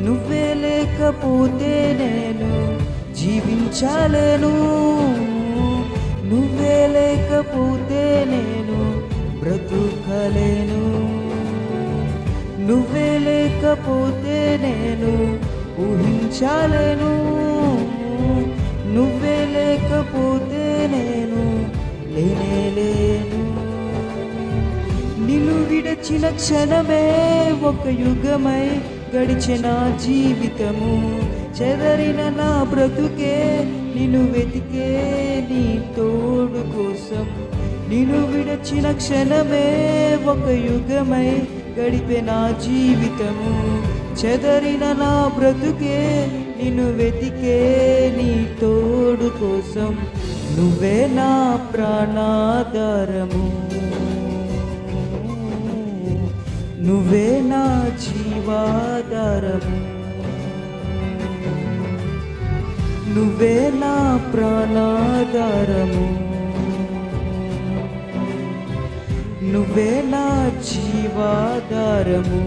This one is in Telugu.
నువ్వే లేకపోతే నేను జీవించలేను, నువ్వే లేకపోతే నేను బ్రతుకలేను, నువ్వే లేకపోతే నేను ఊహించలేను, నువ్వే లేకపోతే నేను లేనేలేను. నిన్ను విడచిన క్షణమే ఒక యుగమై గడిచిన జీవితము, చెదరిన నా బ్రతుకే నిన్ను వెతికే నీ తోడు కోసం. నిన్ను విడచిన క్షణమే ఒక యుగమై గడిపే నా జీవితము, చెదరిన నా బ్రతుకే నిన్ను వెతికే నీ తోడు కోసం. నువ్వే నా ప్రాణాధారము, నువ్వే నా జీవాధారము, నువ్వే నా ప్రాణాధారము, నువ్వే నా జీవాధారము.